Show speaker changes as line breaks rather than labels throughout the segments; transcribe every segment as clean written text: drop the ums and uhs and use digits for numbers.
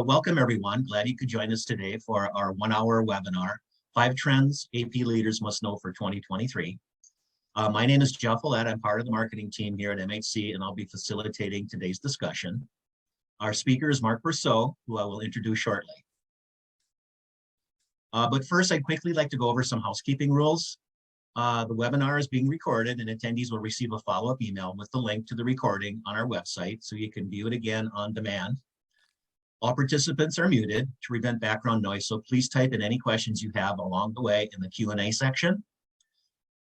Welcome everyone. Glad you could join us today for our 1-hour webinar, 5 Trends AP Leaders Must Know for 2023. My name is Jeff Willett. I'm part of the marketing team here at MHC, and I'll be facilitating today's discussion. Our speaker is Mark Brousseau, who I will introduce shortly. But first, I'd quickly like to go over some housekeeping rules. The webinar is being recorded, and attendees will receive a follow-up email with the link to the recording on our website, so you can view it again on demand. All participants are muted to prevent background noise, so please type in any questions you have along the way in the Q&A section.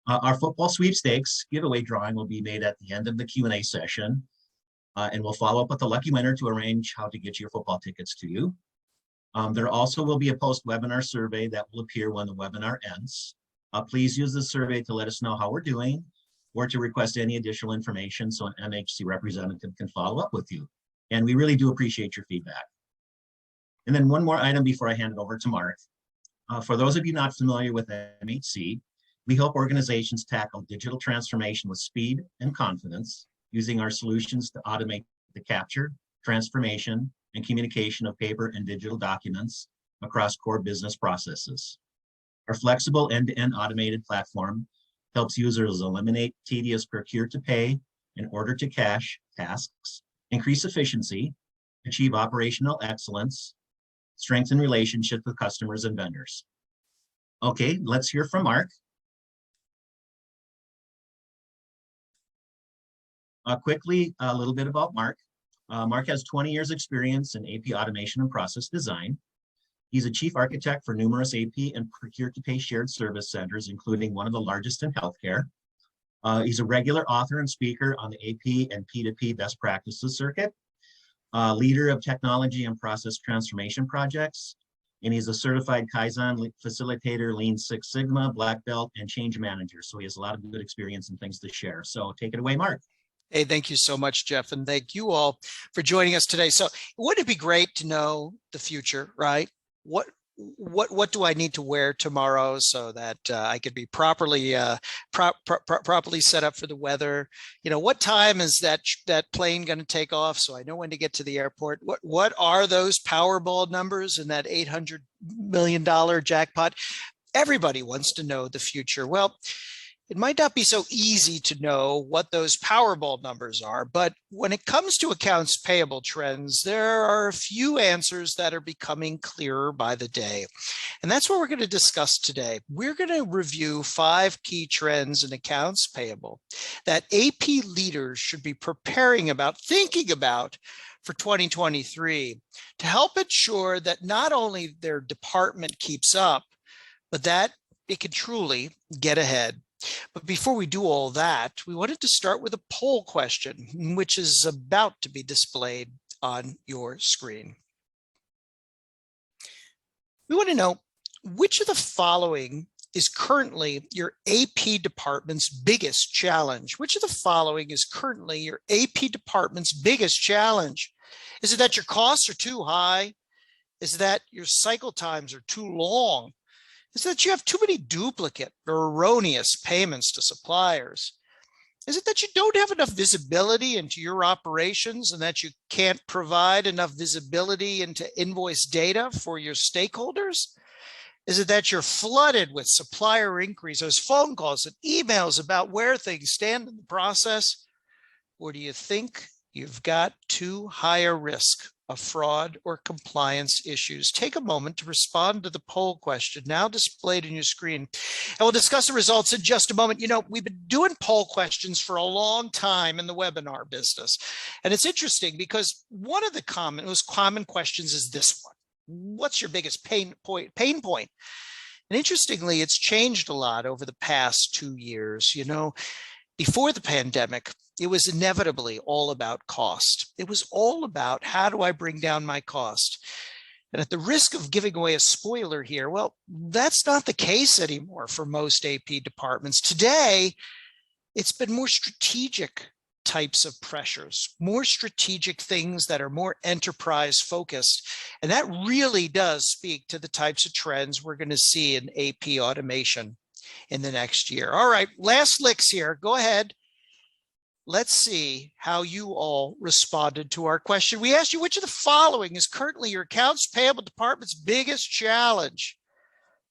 Our football sweepstakes giveaway drawing will be made at the end of the Q&A session, and we'll follow up with the lucky winner to arrange how to get your football tickets to you. There also will be a post-webinar survey that will appear when the webinar ends. Please use the survey to let us know how we're doing or to request any additional information so an MHC representative can follow up with you. And we really do appreciate your feedback. And then one more item before I hand it over to Mark. For those of you not familiar with MHC, we help organizations tackle digital transformation with speed and confidence using our solutions to automate the capture, transformation, and communication of paper and digital documents across core business processes. Our flexible end-to-end automated platform helps users eliminate tedious procure-to-pay and order-to-cash tasks, increase efficiency, achieve operational excellence, strengthen relationships with customers and vendors. Okay, let's hear from Mark. Quickly, a little bit about Mark. Mark has 20 years experience in AP automation and process design. He's a chief architect for numerous AP and procure-to-pay shared service centers, including one of the largest in healthcare. He's a regular author and speaker on the AP and P2P best practices circuit, leader of technology and process transformation projects, and he's a certified Kaizen facilitator, Lean Six Sigma, Black Belt, and change manager. So he has a lot of good experience and things to share. So take it away, Mark.
Hey, thank you so much, Jeff, and thank you all for joining us today. So wouldn't it be great to know the future, right? What do I need to wear tomorrow so that I could be properly properly set up for the weather? You know, what time is that plane going to take off so I know when to get to the airport? What are those Powerball numbers in that $800 million jackpot? Everybody wants to know the future. Well, it might not be so easy to know what those Powerball numbers are, but when it comes to accounts payable trends, there are a few answers that are becoming clearer by the day. And that's what we're going to discuss today. We're going to review 5 key trends in accounts payable that AP leaders should be preparing about, thinking about for 2023 to help ensure that not only their department keeps up, but that it can truly get ahead. But before we do all that, we wanted to start with a poll question, which is about to be displayed on your screen. We want to know which of the following is currently your AP department's biggest challenge? Which of the following is currently your AP department's biggest challenge? Is it that your costs are too high? Is it that your cycle times are too long? Is it that you have too many duplicate or erroneous payments to suppliers? Is it that you don't have enough visibility into your operations and that you can't provide enough visibility into invoice data for your stakeholders? Is it that you're flooded with supplier inquiries, those phone calls and emails about where things stand in the process? Or do you think you've got too high a risk of fraud or compliance issues? Take a moment to respond to the poll question now displayed on your screen. And we'll discuss the results in just a moment. You know, we've been doing poll questions for a long time in the webinar business. And it's interesting because one of the most common questions is this one. What's your biggest pain point? And interestingly, it's changed a lot over the past 2 years. You know, before the pandemic, it was inevitably all about cost. It was all about how do I bring down my cost? And at the risk of giving away a spoiler here, well, that's not the case anymore for most AP departments. Today, it's been more strategic types of pressures, more strategic things that are more enterprise focused. And that really does speak to the types of trends we're going to see in AP automation in the next year. All right, last licks here. Go ahead. let's see how you all responded to our question. We asked you, which of the following is currently your accounts payable department's biggest challenge?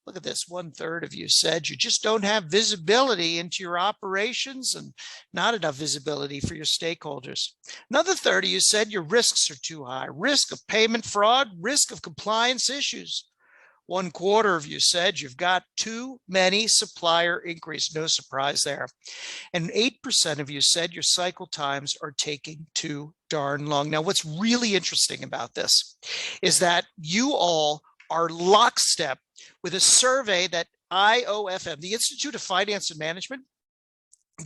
Look at this. 1/3 of you said you just don't have visibility into your operations and not enough visibility for your stakeholders. Another 1/3 of you said your risks are too high. Risk of payment fraud, risk of compliance issues. 1/4 of you said you've got too many supplier inquiries. No surprise there. And 8% of you said your cycle times are taking too darn long. Now, what's really interesting about this is that you all are lockstep with a survey that IOFM, the Institute of Finance and Management,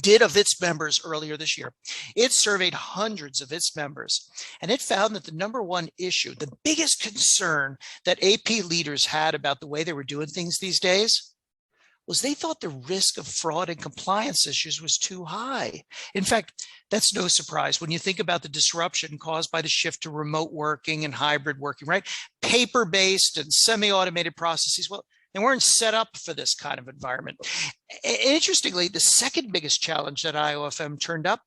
did of its members earlier this year. It surveyed hundreds of its members, and it found that the #1 issue, the biggest concern that AP leaders had about the way they were doing things these days, was they thought the risk of fraud and compliance issues was too high. In fact, that's no surprise when you think about the disruption caused by the shift to remote working and hybrid working, right? Paper-based and semi-automated processes, well, they weren't set up for this kind of environment. Interestingly, the second biggest challenge that IOFM turned up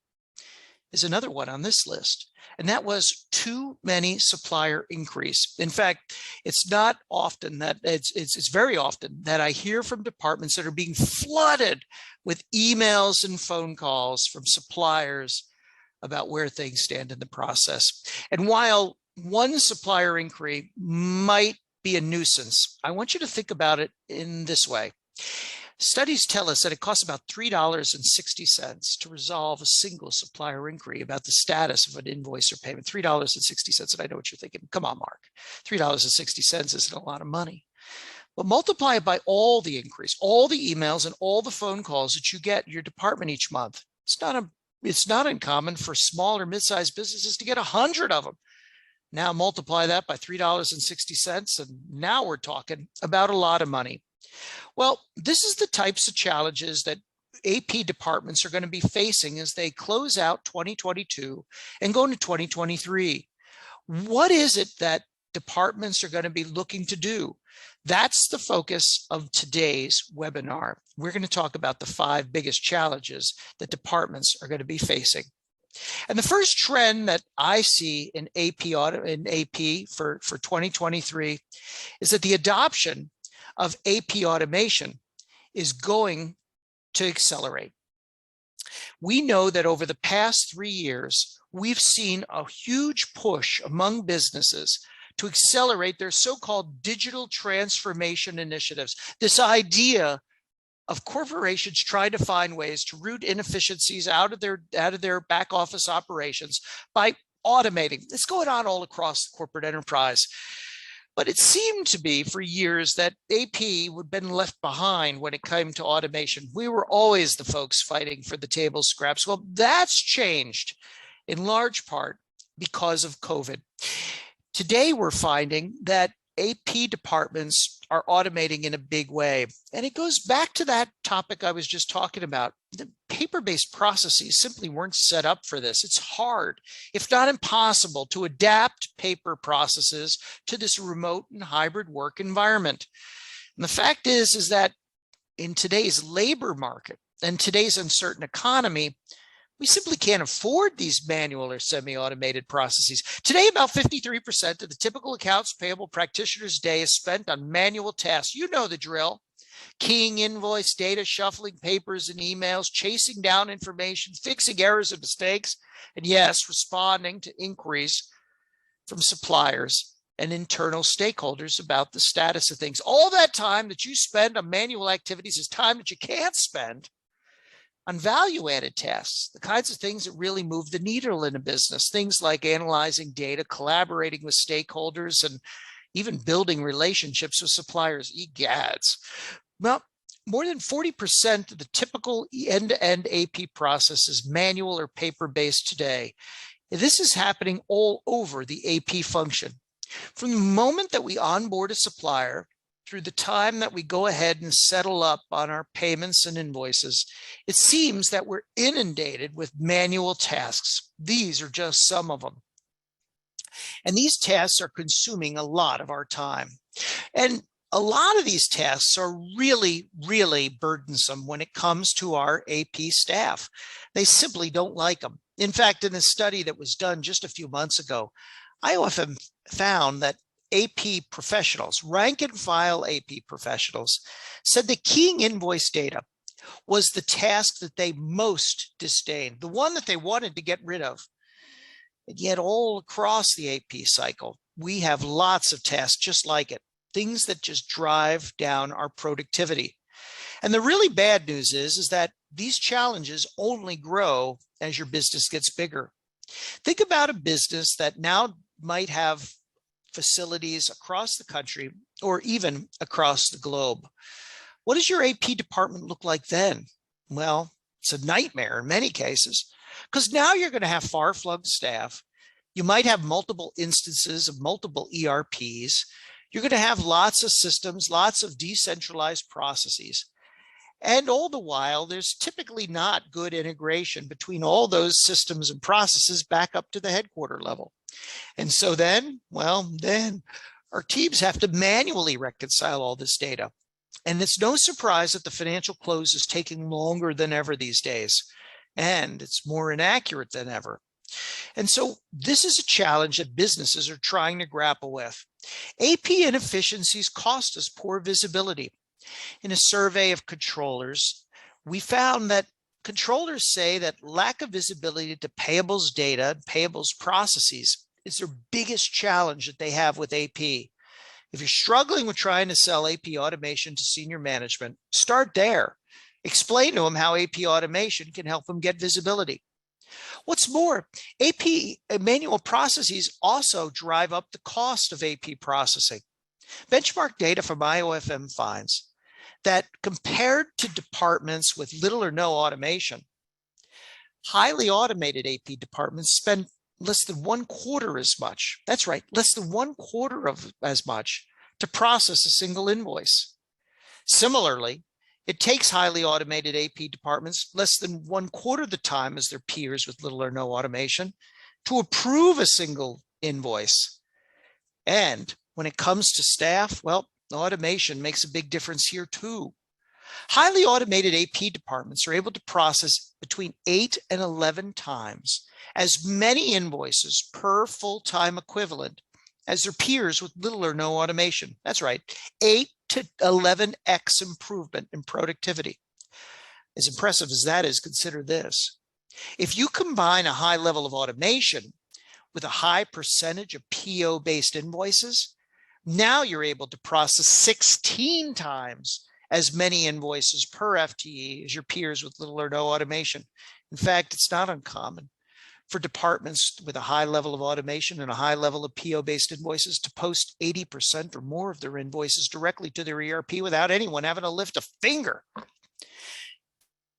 is another one on this list, and that was too many supplier inquiries. In fact, it's not often that it's very often that I hear from departments that are being flooded with emails and phone calls from suppliers about where things stand in the process. And while one supplier inquiry might be a nuisance, I want you to think about it in this way. Studies tell us that it costs about $3.60 to resolve a single supplier inquiry about the status of an invoice or payment. $3.60. And I know what you're thinking. Come on, Mark. $3.60 isn't a lot of money. But multiply it by all the inquiries, all the emails, and all the phone calls that you get in your department each month. It's not uncommon for small or mid-sized businesses to get 100 of them. Now multiply that by $3.60, and now we're talking about a lot of money. Well, this is the types of challenges that AP departments are going to be facing as they close out 2022 and go into 2023. What is it that departments are going to be looking to do? That's the focus of today's webinar. We're going to talk about the 5 biggest challenges that departments are going to be facing. And the first trend that I see in AP for 2023 is that the adoption of AP automation is going to accelerate. We know that over the past 3 years, we've seen a huge push among businesses to accelerate their so-called digital transformation initiatives. This idea of corporations trying to find ways to root inefficiencies out of their back office operations by automating. It's going on all across the corporate enterprise. But it seemed to be for years that AP would have been left behind when it came to automation. We were always the folks fighting for the table scraps. Well, that's changed in large part because of COVID. Today, we're finding that AP departments are automating in a big way. And it goes back to that topic I was just talking about. The paper-based processes simply weren't set up for this. It's hard, if not impossible, to adapt paper processes to this remote and hybrid work environment. And the fact is that in today's labor market and today's uncertain economy, we simply can't afford these manual or semi-automated processes. Today, about 53% of the typical accounts payable practitioner's day is spent on manual tasks. You know the drill. Keying invoice data, shuffling papers and emails, chasing down information, fixing errors and mistakes, and yes, responding to inquiries from suppliers and internal stakeholders about the status of things. All that time that you spend on manual activities is time that you can't spend on value-added tasks, the kinds of things that really move the needle in a business, things like analyzing data, collaborating with stakeholders, and even building relationships with suppliers. Egads. Well, more than 40% of the typical end-to-end AP process is manual or paper-based today. This is happening all over the AP function. From the moment that we onboard a supplier through the time that we go ahead and settle up on our payments and invoices, it seems that we're inundated with manual tasks. These are just some of them. And these tasks are consuming a lot of our time. And a lot of these tasks are really, really burdensome when it comes to our AP staff. They simply don't like them. In fact, in a study that was done just a few months ago, IOFM found that AP professionals, rank and file AP professionals, said that keying invoice data was the task that they most disdained, the one that they wanted to get rid of. And yet all across the AP cycle, we have lots of tasks just like it, things that just drive down our productivity. And the really bad news is that these challenges only grow as your business gets bigger. Think about a business that now might have facilities across the country or even across the globe. What does your AP department look like then? Well, it's a nightmare in many cases, because now you're going to have far-flung staff. You might have multiple instances of multiple ERPs. You're going to have lots of systems, lots of decentralized processes. And all the while, there's typically not good integration between all those systems and processes back up to the headquarter level. And so then our teams have to manually reconcile all this data. And it's no surprise that the financial close is taking longer than ever these days, and it's more inaccurate than ever. And so this is a challenge that businesses are trying to grapple with. AP inefficiencies cost us poor visibility. In a survey of controllers, we found that controllers say that lack of visibility to payables data, payables processes is their biggest challenge that they have with AP. If you're struggling with trying to sell AP automation to senior management, start there. Explain to them how AP automation can help them get visibility. What's more, AP manual processes also drive up the cost of AP processing. Benchmark data from IOFM finds that compared to departments with little or no automation, highly automated AP departments spend less than 1/4 as much. That's right, less than 1/4 of as much to process a single invoice. Similarly, it takes highly automated AP departments less than 1/4 the time as their peers with little or no automation to approve a single invoice. And when it comes to staff, well, automation makes a big difference here too. Highly automated AP departments are able to process between 8 and 11 times as many invoices per full-time equivalent as their peers with little or no automation. That's right, 8 to 11x improvement in productivity. As impressive as that is, consider this. If you combine a high level of automation with a high percentage of PO-based invoices, now you're able to process 16 times as many invoices per FTE as your peers with little or no automation. In fact, it's not uncommon for departments with a high level of automation and a high level of PO-based invoices to post 80% or more of their invoices directly to their ERP without anyone having to lift a finger.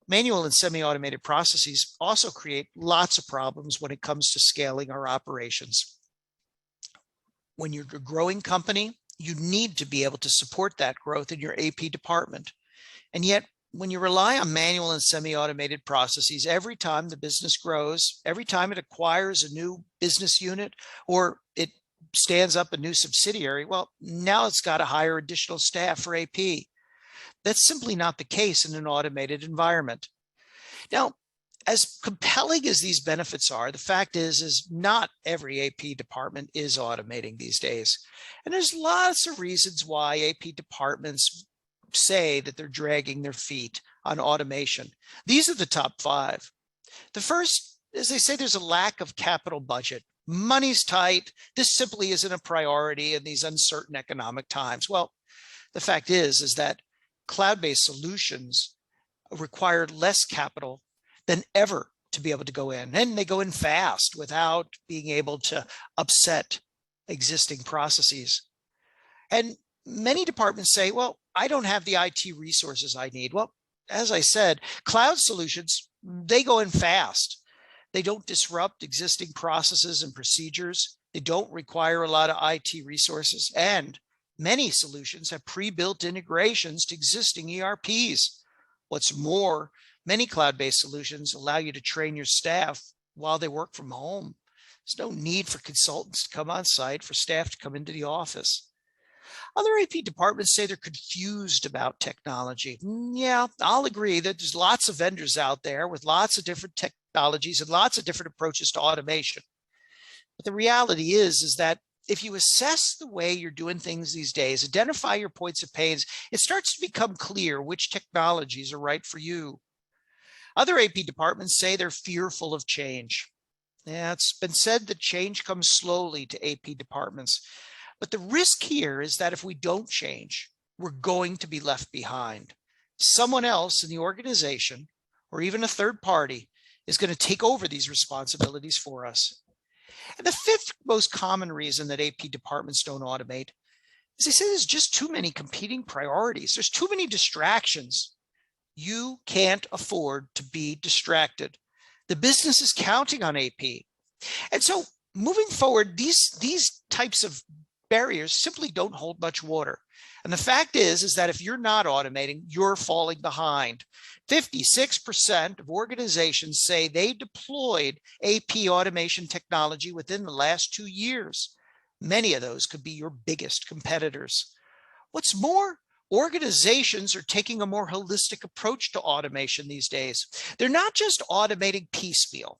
Manual and semi-automated processes also create lots of problems when it comes to scaling our operations. When you're a growing company, you need to be able to support that growth in your AP department. And yet, when you rely on manual and semi-automated processes, every time the business grows, every time it acquires a new business unit or it stands up a new subsidiary, well, now it's got to hire additional staff for AP. That's simply not the case in an automated environment. Now, as compelling as these benefits are, the fact is not every AP department is automating these days. And there's lots of reasons why AP departments say that they're dragging their feet on automation. These are the top 5. The first is they say there's a lack of capital budget. Money's tight. This simply isn't a priority in these uncertain economic times. Well, the fact is that cloud-based solutions require less capital than ever to be able to go in. And they go in fast without being able to upset existing processes. And many departments say, well, I don't have the IT resources I need. Well, as I said, cloud solutions, they go in fast. They don't disrupt existing processes and procedures. They don't require a lot of IT resources. And many solutions have pre-built integrations to existing ERPs. What's more, many cloud-based solutions allow you to train your staff while they work from home. There's no need for consultants to come on site, for staff to come into the office. Other AP departments say they're confused about technology. Yeah, I'll agree that there's lots of vendors out there with lots of different technologies and lots of different approaches to automation. But the reality is that if you assess the way you're doing things these days, identify your points of pains, it starts to become clear which technologies are right for you. Other AP departments say they're fearful of change. Yeah, it's been said that change comes slowly to AP departments. But the risk here is that if we don't change, we're going to be left behind. Someone else in the organization, or even a third party, is going to take over these responsibilities for us. And the fifth most common reason that AP departments don't automate is they say there's just too many competing priorities. There's too many distractions. You can't afford to be distracted. The business is counting on AP. And so moving forward, these types of barriers simply don't hold much water. And the fact is that if you're not automating, you're falling behind. 56% of organizations say they deployed AP automation technology within the last 2 years. Many of those could be your biggest competitors. What's more, organizations are taking a more holistic approach to automation these days. They're not just automating piecemeal.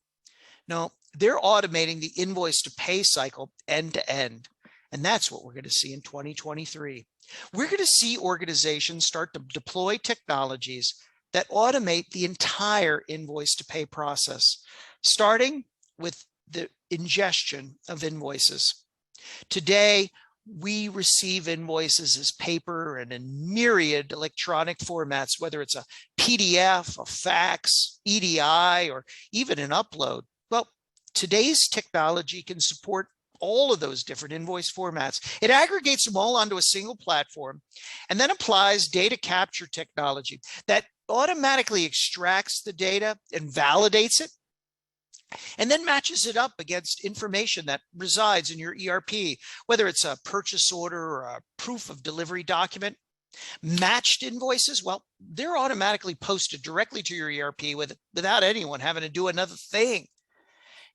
No, they're automating the invoice to pay cycle end to end. And that's what we're going to see in 2023. We're going to see organizations start to deploy technologies that automate the entire invoice to pay process, starting with the ingestion of invoices. Today, we receive invoices as paper and in myriad electronic formats, whether it's a PDF, a fax, EDI, or even an upload. Well, today's technology can support all of those different invoice formats. It aggregates them all onto a single platform and then applies data capture technology that automatically extracts the data and validates it, and then matches it up against information that resides in your ERP, whether it's a purchase order or a proof of delivery document. Matched invoices, well, they're automatically posted directly to your ERP without anyone having to do another thing.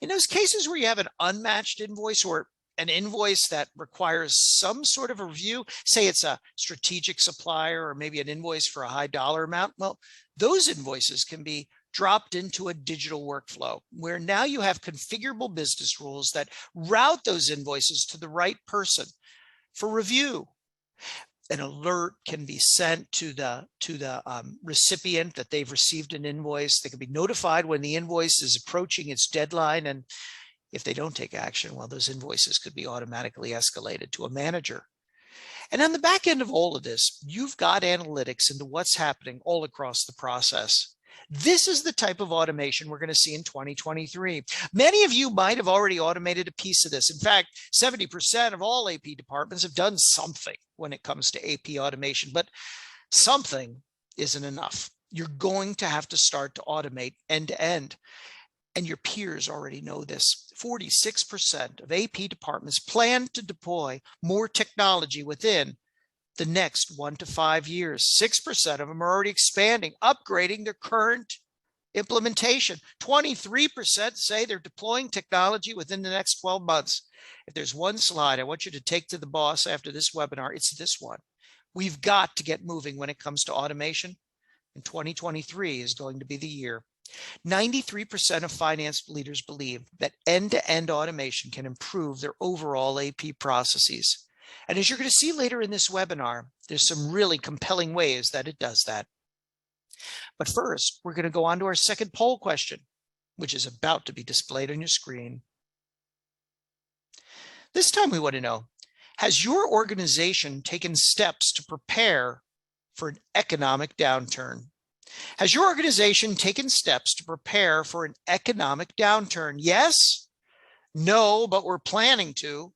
In those cases where you have an unmatched invoice or an invoice that requires some sort of a review, say it's a strategic supplier or maybe an invoice for a high dollar amount, well, those invoices can be dropped into a digital workflow where now you have configurable business rules that route those invoices to the right person for review. An alert can be sent to the recipient that they've received an invoice. They can be notified when the invoice is approaching its deadline. And if they don't take action, well, those invoices could be automatically escalated to a manager. And on the back end of all of this, you've got analytics into what's happening all across the process. This is the type of automation we're going to see in 2023. Many of you might have already automated a piece of this. In fact, 70% of all AP departments have done something when it comes to AP automation, but something isn't enough. You're going to have to start to automate end to end. And your peers already know this. 46% of AP departments plan to deploy more technology within the next 1 to 5 years. 6% of them are already expanding, upgrading their current implementation. 23% say they're deploying technology within the next 12 months. If there's one slide I want you to take to the boss after this webinar, it's this one. We've got to get moving when it comes to automation, and 2023 is going to be the year. 93% of finance leaders believe that end-to-end automation can improve their overall AP processes. And as you're going to see later in this webinar, there's some really compelling ways that it does that. But first, we're going to go on to our second poll question, which is about to be displayed on your screen. This time we want to know, has your organization taken steps to prepare for an economic downturn? Has your organization taken steps to prepare for an economic downturn? Yes, no, but we're planning to.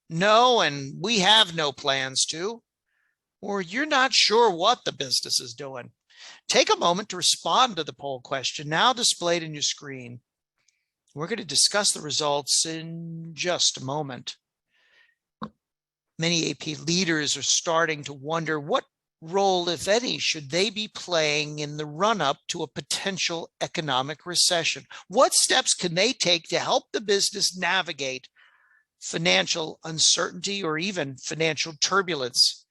No, and we have no plans to. Or you're not sure what the business is doing. Take a moment to respond to the poll question now displayed in your screen. We're going to discuss the results in just a moment. Many AP leaders are starting to wonder what role, if any, should they be playing in the run-up to a potential economic recession? What steps can they take to help the business navigate financial uncertainty, or even financial turbulence?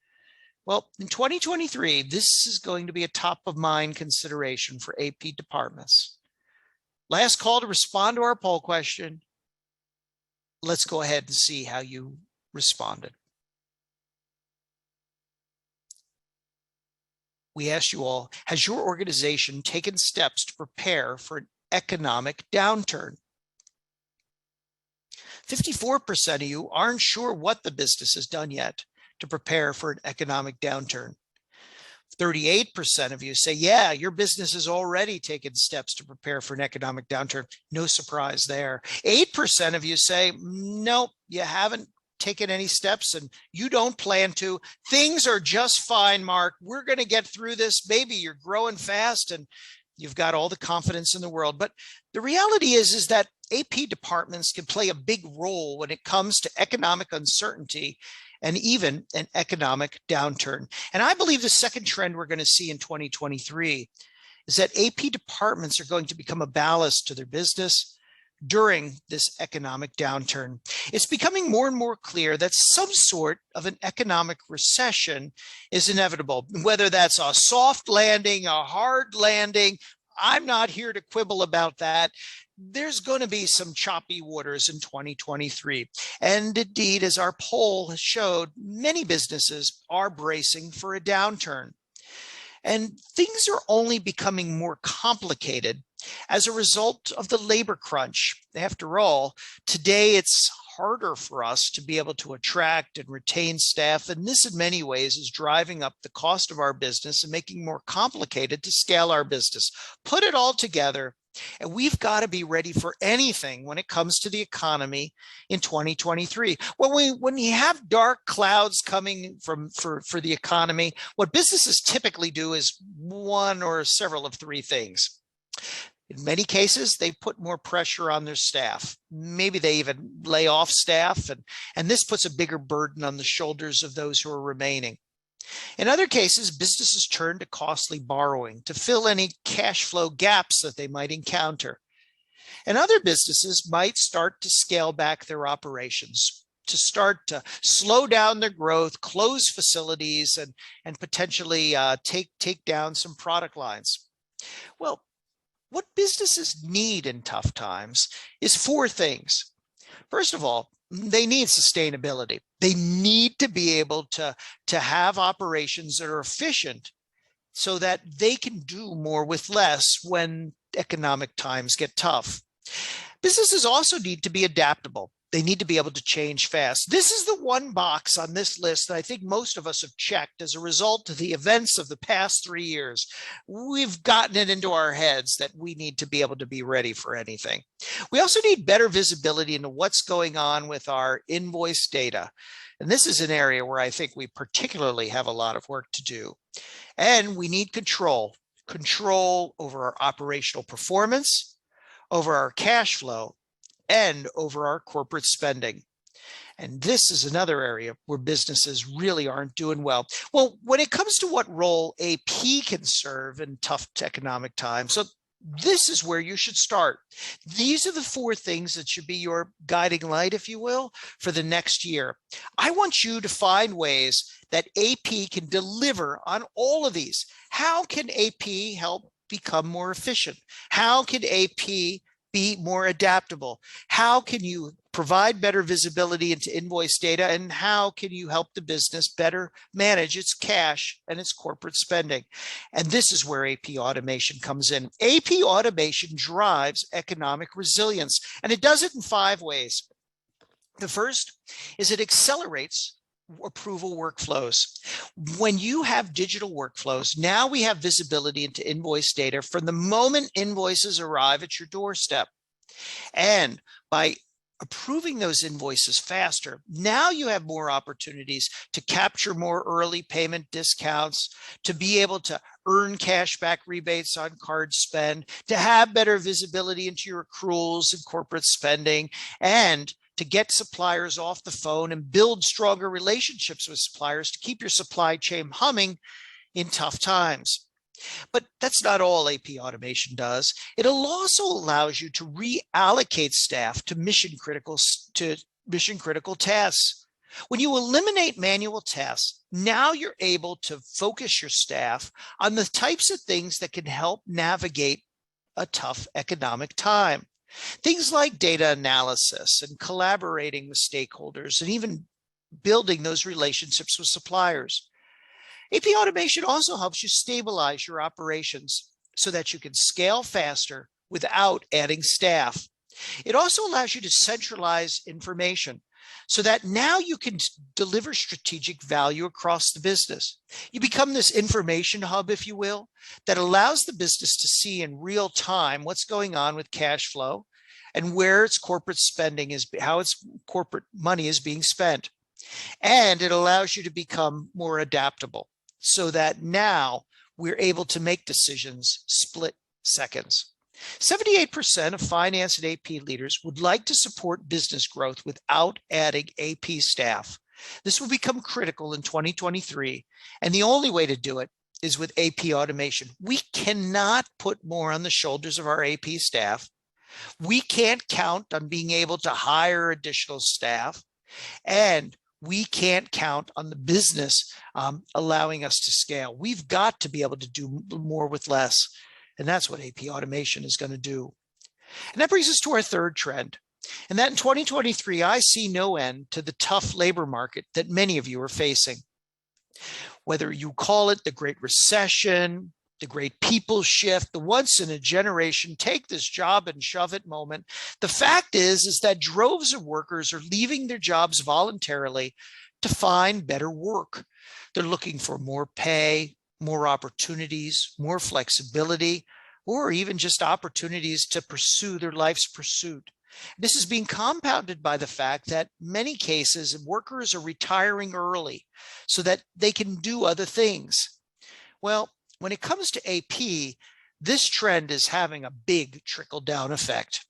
Well, in 2023, this is going to be a top of mind consideration for AP departments. Last call to respond to our poll question. Let's go ahead and see how you responded. We asked you all, has your organization taken steps to prepare for an economic downturn? 54% of you aren't sure what the business has done yet to prepare for an economic downturn. 38% of you say, yeah, your business has already taken steps to prepare for an economic downturn. No surprise there. 8% of you say, nope, you haven't taken any steps and you don't plan to. Things are just fine, Mark. We're going to get through this. Maybe you're growing fast and you've got all the confidence in the world. But the reality is that AP departments can play a big role when it comes to economic uncertainty and even an economic downturn. And I believe the second trend we're going to see in 2023 is that AP departments are going to become a ballast to their business during this economic downturn. It's becoming more and more clear that some sort of an economic recession is inevitable, whether that's a soft landing, a hard landing. I'm not here to quibble about that. There's going to be some choppy waters in 2023. And indeed, as our poll has showed, many businesses are bracing for a downturn. And things are only becoming more complicated as a result of the labor crunch. After all, today it's harder for us to be able to attract and retain staff. And this in many ways is driving up the cost of our business and making it more complicated to scale our business. Put it all together, and we've got to be ready for anything when it comes to the economy in 2023. When you have dark clouds coming for the economy, what businesses typically do is one or several of three things. In many cases, they put more pressure on their staff. Maybe they even lay off staff, and this puts a bigger burden on the shoulders of those who are remaining. In other cases, businesses turn to costly borrowing to fill any cash flow gaps that they might encounter. And other businesses might start to scale back their operations, to start to slow down their growth, close facilities, and potentially take down some product lines. Well, what businesses need in tough times is four things. First of all, they need sustainability. They need to be able to have operations that are efficient so that they can do more with less when economic times get tough. Businesses also need to be adaptable. They need to be able to change fast. This is the one box on this list that I think most of us have checked as a result of the events of the past 3 years. We've gotten it into our heads that we need to be able to be ready for anything. We also need better visibility into what's going on with our invoice data. And this is an area where I think we particularly have a lot of work to do. And we need control over our operational performance, over our cash flow, and over our corporate spending. And this is another area where businesses really aren't doing well. Well, when it comes to what role AP can serve in tough economic times, so this is where you should start. These are the four things that should be your guiding light, if you will, for the next year. I want you to find ways that AP can deliver on all of these. How can AP help become more efficient? How can AP be more adaptable? How can you provide better visibility into invoice data? And how can you help the business better manage its cash and its corporate spending? And this is where AP automation comes in. AP automation drives economic resilience, and it does it in 5 ways. The first is it accelerates approval workflows. When you have digital workflows, now we have visibility into invoice data from the moment invoices arrive at your doorstep. And by approving those invoices faster, now you have more opportunities to capture more early payment discounts, to be able to earn cashback rebates on card spend, to have better visibility into your accruals and corporate spending, and to get suppliers off the phone and build stronger relationships with suppliers to keep your supply chain humming in tough times. But that's not all AP automation does. It also allows you to reallocate staff to mission critical mission critical tasks. When you eliminate manual tasks, now you're able to focus your staff on the types of things that can help navigate a tough economic time. Things like data analysis and collaborating with stakeholders and even building those relationships with suppliers. AP automation also helps you stabilize your operations so that you can scale faster without adding staff. It also allows you to centralize information so that now you can deliver strategic value across the business. You become this information hub, if you will, that allows the business to see in real time what's going on with cash flow and where its corporate spending is, how its corporate money is being spent. And it allows you to become more adaptable so that now we're able to make decisions split seconds. 78% of finance and AP leaders would like to support business growth without adding AP staff. This will become critical in 2023, and the only way to do it is with AP automation. We cannot put more on the shoulders of our AP staff. We can't count on being able to hire additional staff, and we can't count on the business allowing us to scale. We've got to be able to do more with less. And that's what AP automation is going to do. And that brings us to our third trend. And that in 2023, I see no end to the tough labor market that many of you are facing. Whether you call it the Great Recession, the Great People Shift, the once in a generation, take this job and shove it moment. The fact is that droves of workers are leaving their jobs voluntarily to find better work. They're looking for more pay, more opportunities, more flexibility, or even just opportunities to pursue their life's pursuit. This is being compounded by the fact that many cases workers are retiring early so that they can do other things. Well, when it comes to AP, this trend is having a big trickle-down effect.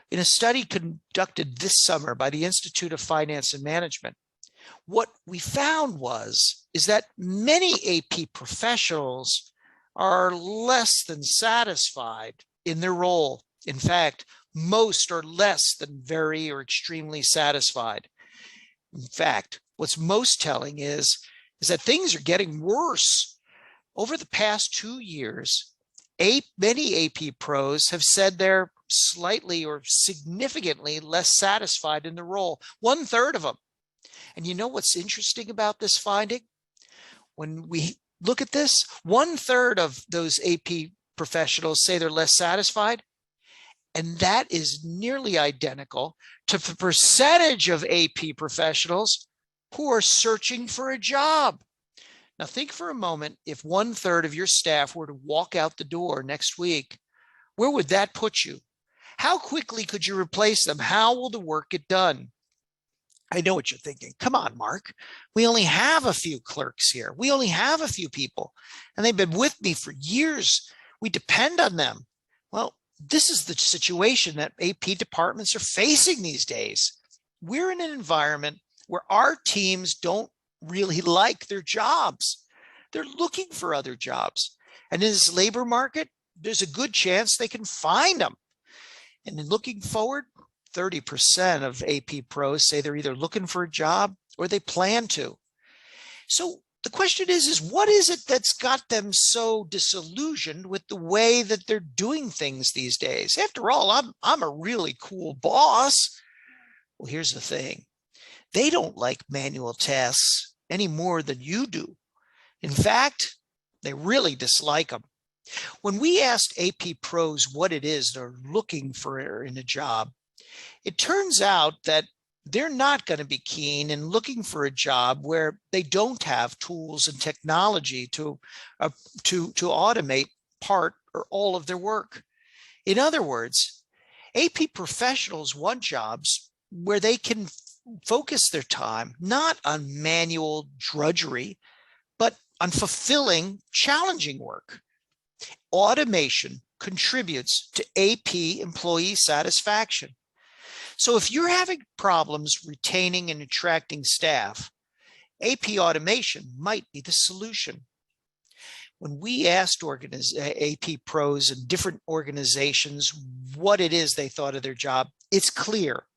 In a study conducted this summer by the Institute of Finance and Management, what we found is that many AP professionals are less than satisfied in their role. In fact, most are less than very or extremely satisfied. In fact, what's most telling is that things are getting worse. Over the past 2 years, many AP pros have said they're slightly or significantly less satisfied in the role, 1/3 of them. And you know what's interesting about this finding? When we look at this, 1/3 of those AP professionals say they're less satisfied. And that is nearly identical to the percentage of AP professionals who are searching for a job. Now think for a moment, if 1/3 of your staff were to walk out the door next week, where would that put you? How quickly could you replace them? How will the work get done? I know what you're thinking. Come on, Mark. We only have a few clerks here. We only have a few people, and they've been with me for years. We depend on them. Well, this is the situation that AP departments are facing these days. We're in an environment where our teams don't really like their jobs. They're looking for other jobs. And in this labor market, there's a good chance they can find them. And in looking forward, 30% of AP pros say they're either looking for a job or they plan to. So the question is what is it that's got them so disillusioned with the way that they're doing things these days? After all, I'm a really cool boss. Well, here's the thing. They don't like manual tasks any more than you do. In fact, they really dislike them. When we asked AP pros what it is they're looking for in a job, it turns out that they're not going to be keen in looking for a job where they don't have tools and technology to automate part or all of their work. In other words, AP professionals want jobs where they can focus their time not on manual drudgery, but on fulfilling, challenging work. Automation contributes to AP employee satisfaction. So if you're having problems retaining and attracting staff, AP automation might be the solution. When we asked AP pros in different organizations what it is they thought of their job, it's clear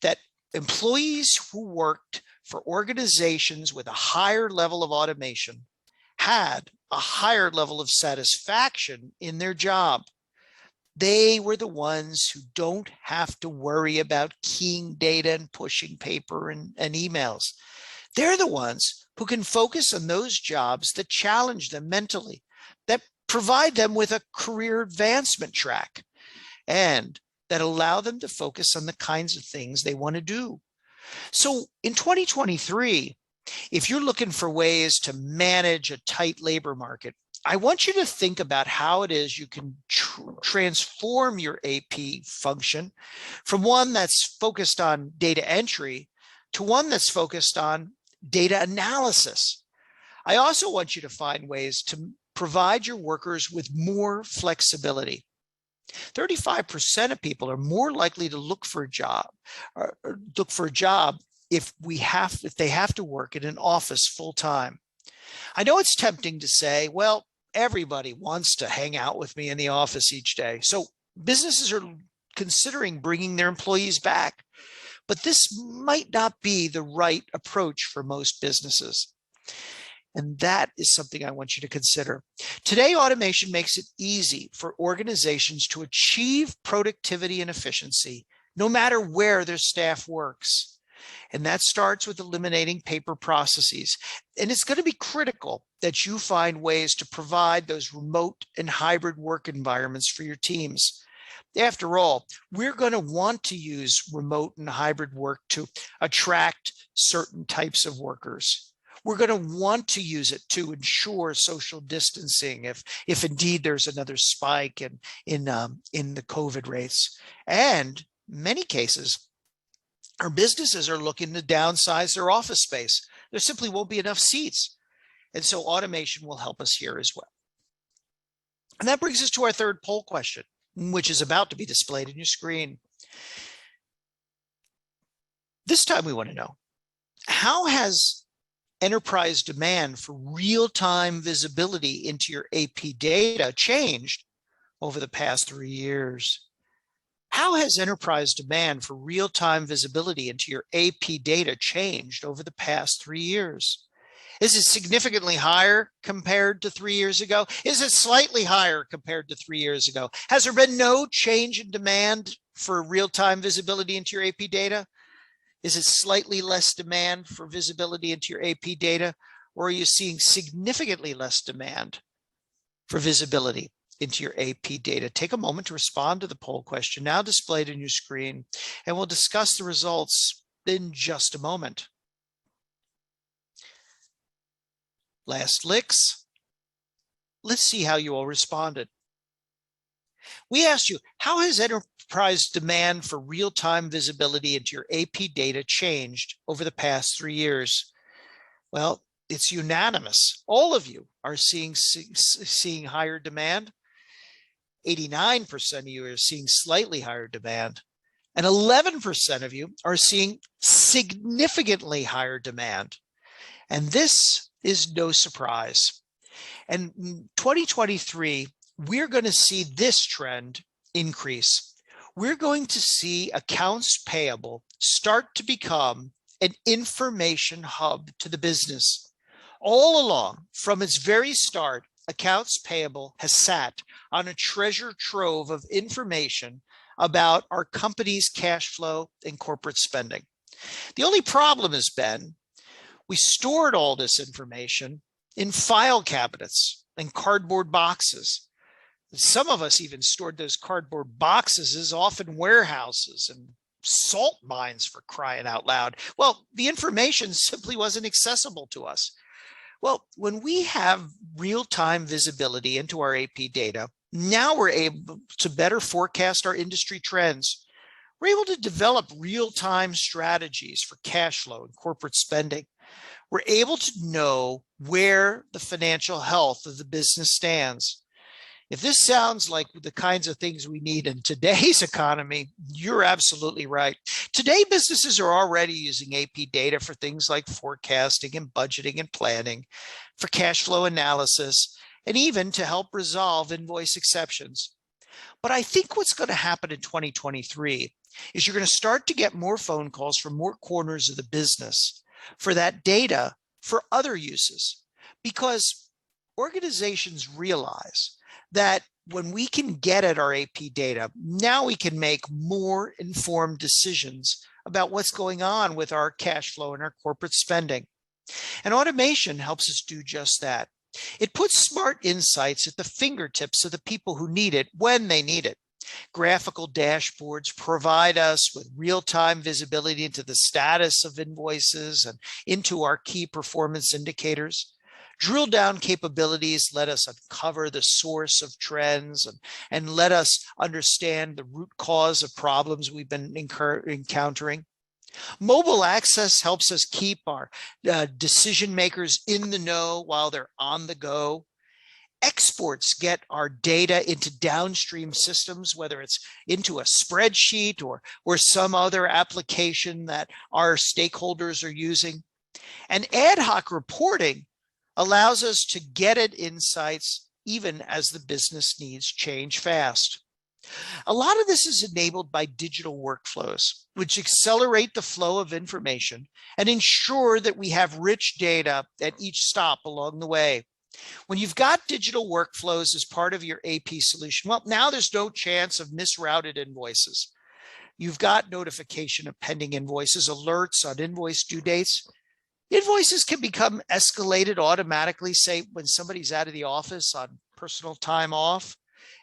that employees who worked for organizations with a higher level of automation had a higher level of satisfaction in their job. They were the ones who don't have to worry about keying data and pushing paper and emails. They're the ones who can focus on those jobs that challenge them mentally, that provide them with a career advancement track, and that allow them to focus on the kinds of things they want to do. So in 2023, if you're looking for ways to manage a tight labor market, I want you to think about how it is you can transform your AP function from one that's focused on data entry to one that's focused on data analysis. I also want you to find ways to provide your workers with more flexibility. 35% of people are more likely to look for a job if they have to work in an office full time. I know it's tempting to say, well, everybody wants to hang out with me in the office each day. So businesses are considering bringing their employees back, but this might not be the right approach for most businesses. And that is something I want you to consider. Today, automation makes it easy for organizations to achieve productivity and efficiency, no matter where their staff works. And that starts with eliminating paper processes. And it's going to be critical that you find ways to provide those remote and hybrid work environments for your teams. After all, we're going to want to use remote and hybrid work to attract certain types of workers. We're going to want to use it to ensure social distancing if indeed there's another spike in the COVID rates. And in many cases, our businesses are looking to downsize their office space. There simply won't be enough seats. And so automation will help us here as well. And that brings us to our third poll question, which is about to be displayed on your screen. This time we want to know, how has enterprise demand for real-time visibility into your AP data changed over the past 3 years? How has enterprise demand for real-time visibility into your AP data changed over the past 3 years? Is it significantly higher compared to 3 years ago? Is it slightly higher compared to 3 years ago? Has there been no change in demand for real-time visibility into your AP data? Is it slightly less demand for visibility into your AP data? Or are you seeing significantly less demand for visibility into your AP data? Take a moment to respond to the poll question now displayed on your screen, and we'll discuss the results in just a moment. Last licks. Let's see how you all responded. We asked you, how has enterprise demand for real-time visibility into your AP data changed over the past 3 years? Well, it's unanimous. All of you are seeing higher demand. 89% of you are seeing slightly higher demand, and 11% of you are seeing significantly higher demand. And this is no surprise. And in 2023, we're going to see this trend increase. We're going to see accounts payable start to become an information hub to the business. All along, from its very start, accounts payable has sat on a treasure trove of information about our company's cash flow and corporate spending. The only problem has been we stored all this information in file cabinets and cardboard boxes. Some of us even stored those cardboard boxes as often warehouses and salt mines, for crying out loud. Well, the information simply wasn't accessible to us. Well, when we have real-time visibility into our AP data, now we're able to better forecast our industry trends. We're able to develop real-time strategies for cash flow and corporate spending. We're able to know where the financial health of the business stands. If this sounds like the kinds of things we need in today's economy, you're absolutely right. Today, businesses are already using AP data for things like forecasting and budgeting and planning, for cash flow analysis, and even to help resolve invoice exceptions. But I think what's going to happen in 2023 is you're going to start to get more phone calls from more corners of the business for that data for other uses, because organizations realize that when we can get at our AP data, now we can make more informed decisions about what's going on with our cash flow and our corporate spending. And automation helps us do just that. It puts smart insights at the fingertips of the people who need it when they need it. Graphical dashboards provide us with real-time visibility into the status of invoices and into our key performance indicators. Drill down capabilities let us uncover the source of trends and let us understand the root cause of problems we've been encountering. Mobile access helps us keep our decision makers in the know while they're on the go. Exports get our data into downstream systems, whether it's into a spreadsheet or some other application that our stakeholders are using. And ad hoc reporting allows us to get at insights even as the business needs change fast. A lot of this is enabled by digital workflows, which accelerate the flow of information and ensure that we have rich data at each stop along the way. When you've got digital workflows as part of your AP solution, well, now there's no chance of misrouted invoices. You've got notification of pending invoices, alerts on invoice due dates. Invoices can become escalated automatically, say when somebody's out of the office on personal time off,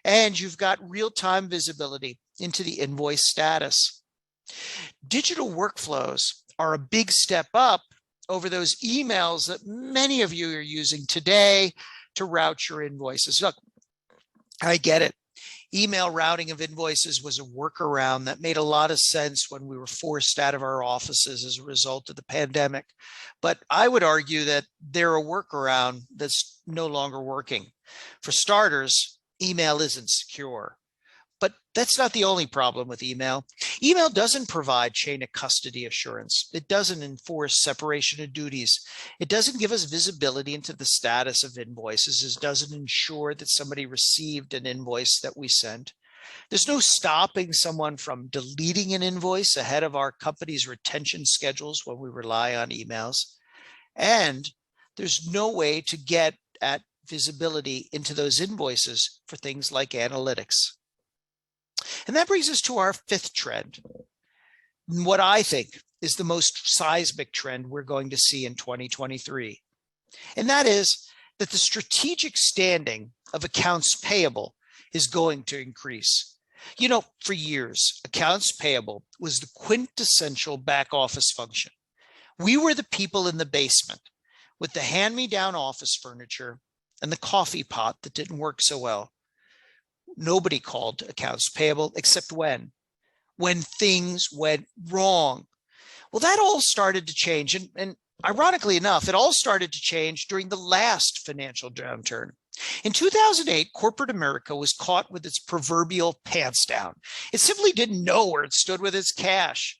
and you've got real-time visibility into the invoice status. Digital workflows are a big step up over those emails that many of you are using today to route your invoices. Look, I get it. Email routing of invoices was a workaround that made a lot of sense when we were forced out of our offices as a result of the pandemic. But I would argue that they're a workaround that's no longer working. For starters, email isn't secure. But that's not the only problem with email. Email doesn't provide chain of custody assurance. It doesn't enforce separation of duties. It doesn't give us visibility into the status of invoices. It doesn't ensure that somebody received an invoice that we sent. There's no stopping someone from deleting an invoice ahead of our company's retention schedules when we rely on emails. And there's no way to get at visibility into those invoices for things like analytics. And that brings us to our fifth trend, what I think is the most seismic trend we're going to see in 2023. And that is that the strategic standing of accounts payable is going to increase. You know, for years, accounts payable was the quintessential back office function. We were the people in the basement with the hand-me-down office furniture and the coffee pot that didn't work so well. Nobody called accounts payable except when things went wrong. Well, that all started to change. And ironically enough, it all started to change during the last financial downturn. In 2008, corporate America was caught with its proverbial pants down. It simply didn't know where it stood with its cash.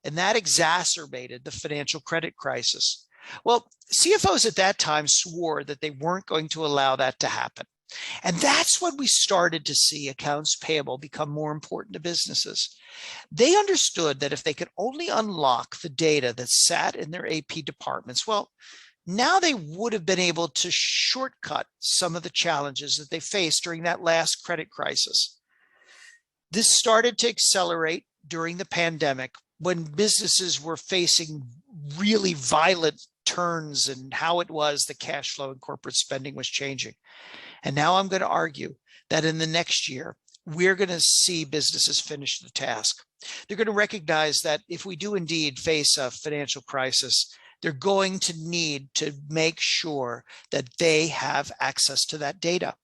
And that exacerbated the financial credit crisis. Well, CFOs at that time swore that they weren't going to allow that to happen. And that's when we started to see accounts payable become more important to businesses. They understood that if they could only unlock the data that sat in their AP departments, well, now they would have been able to shortcut some of the challenges that they faced during that last credit crisis. This started to accelerate during the pandemic when businesses were facing really violent turns in how it was the cash flow and corporate spending was changing. And now I'm going to argue that in the next year, we're going to see businesses finish the task. They're going to recognize that if we do indeed face a financial crisis, they're going to need to make sure that they have access to that data.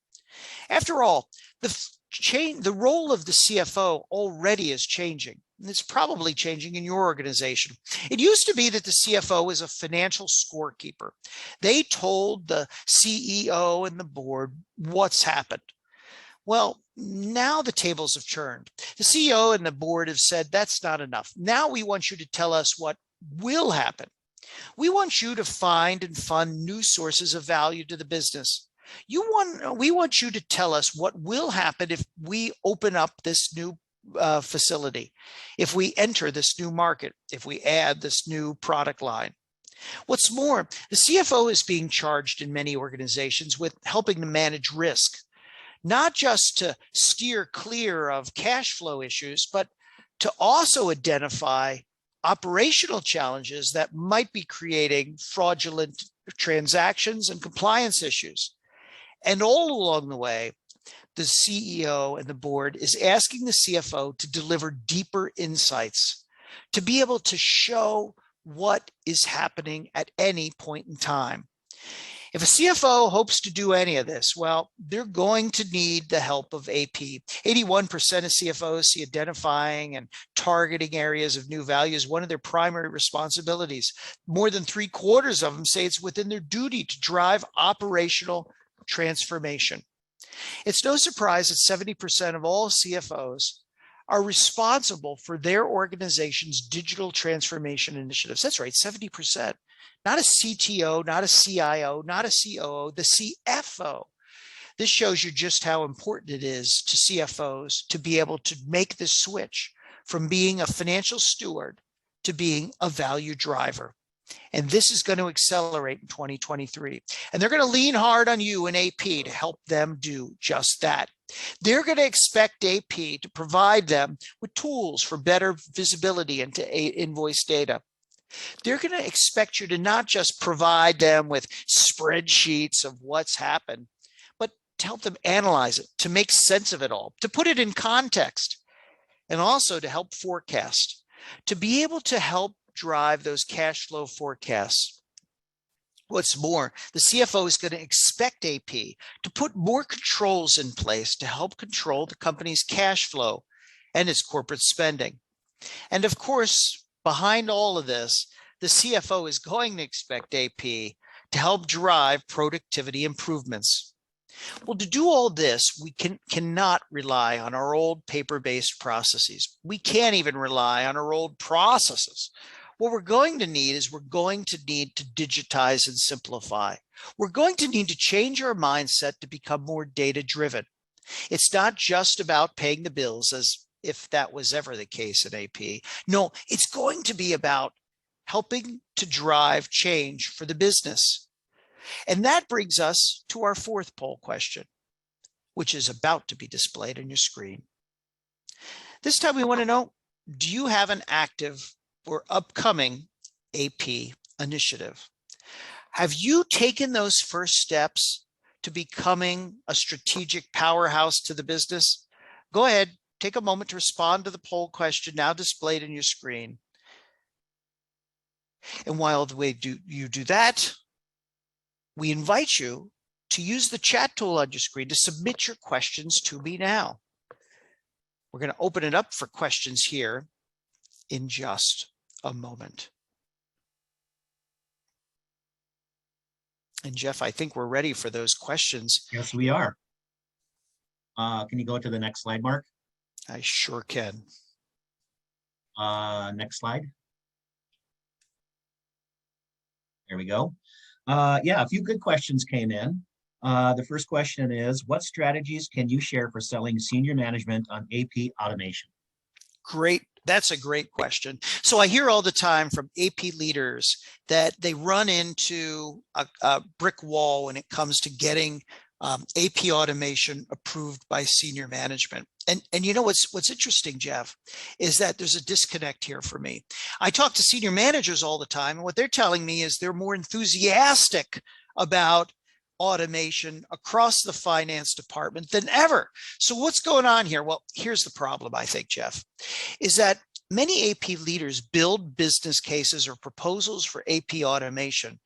After all, the role of the CFO already is changing. It's probably changing in your organization. It used to be that the CFO was a financial scorekeeper. They told the CEO and the board what's happened. Well, now the tables have turned. The CEO and the board have said that's not enough. Now we want you to tell us what will happen. We want you to find and fund new sources of value to the business. We want you to tell us what will happen if we open up this new facility, if we enter this new market, if we add this new product line. What's more, the CFO is being charged in many organizations with helping to manage risk, not just to steer clear of cash flow issues, but to also identify operational challenges that might be creating fraudulent transactions and compliance issues. And all along the way, the CEO and the board is asking the CFO to deliver deeper insights, to be able to show what is happening at any point in time. If a CFO hopes to do any of this, well, they're going to need the help of AP. 81% of CFOs see identifying and targeting areas of new value as one of their primary responsibilities. More than 3/4 of them say it's within their duty to drive operational transformation. It's no surprise that 70% of all CFOs are responsible for their organization's digital transformation initiatives. That's right, 70%. Not a CTO, not a CIO, not a COO, the CFO. This shows you just how important it is to CFOs to be able to make this switch from being a financial steward to being a value driver. And this is going to accelerate in 2023. And they're going to lean hard on you and AP to help them do just that. They're going to expect AP to provide them with tools for better visibility into invoice data. They're going to expect you to not just provide them with spreadsheets of what's happened, but to help them analyze it, to make sense of it all, to put it in context, and also to help forecast, to be able to help drive those cash flow forecasts. What's more, the CFO is going to expect AP to put more controls in place to help control the company's cash flow and its corporate spending. And of course, behind all of this, the CFO is going to expect AP to help drive productivity improvements. Well, to do all this, we cannot rely on our old paper-based processes. We can't even rely on our old processes. What we're going to need is we're going to need to digitize and simplify. We're going to need to change our mindset to become more data-driven. It's not just about paying the bills as if that was ever the case at AP. No, it's going to be about helping to drive change for the business. And that brings us to our fourth poll question, which is about to be displayed on your screen. This time we want to know, do you have an active or upcoming AP initiative? Have you taken those first steps to becoming a strategic powerhouse to the business? Go ahead. Take a moment to respond to the poll question now displayed on your screen. And while you do that, we invite you to use the chat tool on your screen to submit your questions to me now. We're going to open it up for questions here in just a moment. And Jeff, I think we're ready for those questions.
Yes, we are. Can you go to the next slide, Mark?
I sure can.
Next slide. There we go. Yeah, a few good questions came in. The first question is, what strategies can you share for selling senior management on AP automation?
Great. That's a great question. So I hear all the time from AP leaders that they run into a brick wall when it comes to getting AP automation approved by senior management. And you know what's interesting, Jeff, is that there's a disconnect here for me. I talk to senior managers all the time, and what they're telling me is they're more enthusiastic about automation across the finance department than ever. So what's going on here? Well, here's the problem, I think, Jeff, is that many AP leaders build business cases or proposals for AP automation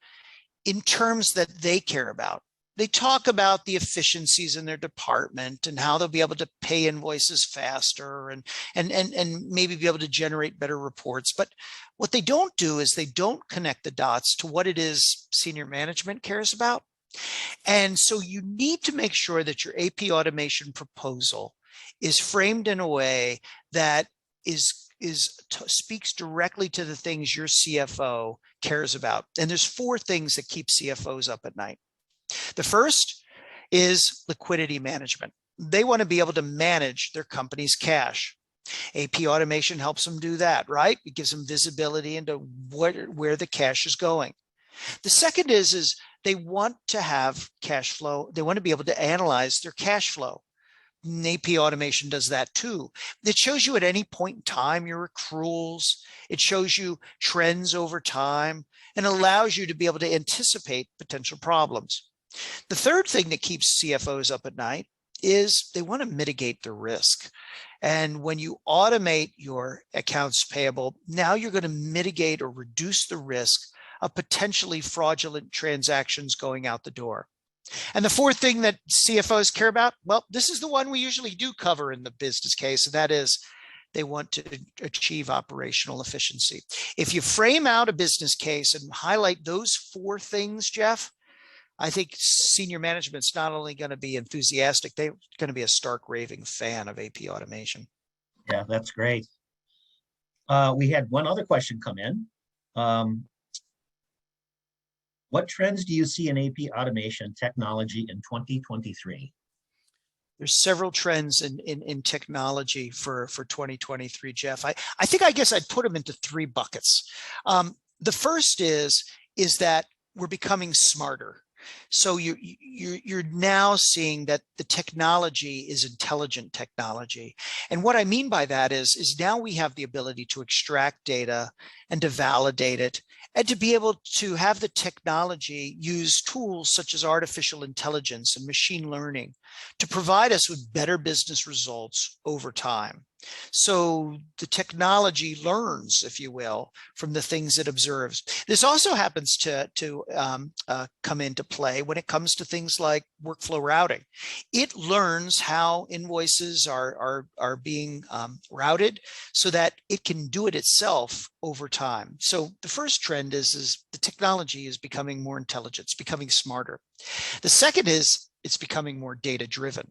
in terms that they care about. They talk about the efficiencies in their department and how they'll be able to pay invoices faster and maybe be able to generate better reports. But what they don't do is they don't connect the dots to what it is senior management cares about. And so you need to make sure that your AP automation proposal is framed in a way that speaks directly to the things your CFO cares about. And there's four things that keep CFOs up at night. The first is liquidity management. They want to be able to manage their company's cash. AP automation helps them do that, right? It gives them visibility into where the cash is going. The second is they want to have cash flow. They want to be able to analyze their cash flow. And AP automation does that too. It shows you at any point in time your accruals. It shows you trends over time and allows you to be able to anticipate potential problems. The third thing that keeps CFOs up at night is they want to mitigate the risk. And when you automate your accounts payable, now you're going to mitigate or reduce the risk of potentially fraudulent transactions going out the door. And the fourth thing that CFOs care about, well, this is the one we usually do cover in the business case, and that is they want to achieve operational efficiency. If you frame out a business case and highlight those four things, Jeff, I think senior management's not only going to be enthusiastic, they're going to be a stark raving fan of AP automation.
Yeah, that's great. We had one other question come in. What trends do you see in AP automation technology in 2023?
There's several trends in technology for 2023, Jeff. I think I guess I'd put them into three buckets. The first is that we're becoming smarter. So you're now seeing that the technology is intelligent technology. And what I mean by that is now we have the ability to extract data and to validate it, and to be able to have the technology use tools such as artificial intelligence and machine learning to provide us with better business results over time. So the technology learns, if you will, from the things it observes. This also happens to come into play when it comes to things like workflow routing. It learns how invoices are being routed so that it can do it itself over time. So the first trend is the technology is becoming more intelligent, it's becoming smarter. The second is it's becoming more data-driven.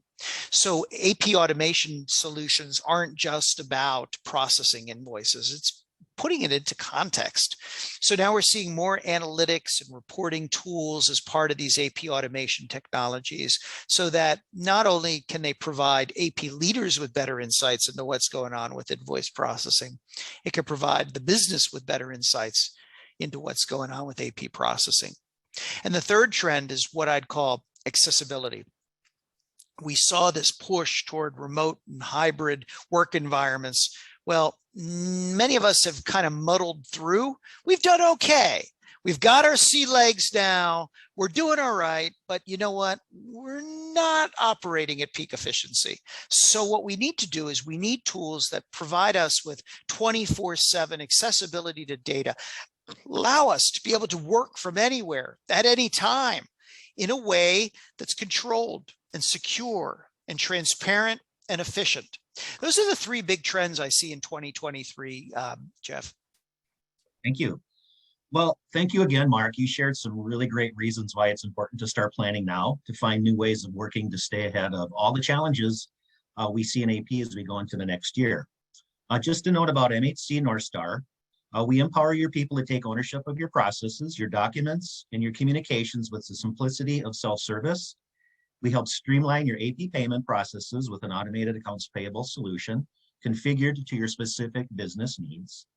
So AP automation solutions aren't just about processing invoices, it's putting it into context. So now we're seeing more analytics and reporting tools as part of these AP automation technologies, so that not only can they provide AP leaders with better insights into what's going on with invoice processing, it can provide the business with better insights into what's going on with AP processing. And the third trend is what I'd call accessibility. We saw this push toward remote and hybrid work environments. Well, many of us have kind of muddled through. We've done okay. We've got our sea legs now. We're doing all right. But you know what? We're not operating at peak efficiency. So what we need to do is we need tools that provide us with 24/7 accessibility to data, allow us to be able to work from anywhere at any time in a way that's controlled and secure and transparent and efficient. Those are the three big trends I see in 2023, Jeff.
Thank you. Well, thank you again, Mark. You shared some really great reasons why it's important to start planning now, to find new ways of working to stay ahead of all the challenges we see in AP as we go into the next year. Just a note about MHC North Star. We empower your people to take ownership of your processes, your documents, and your communications with the simplicity of self-service. We help streamline your AP payment processes with an automated accounts payable solution configured to your specific business needs.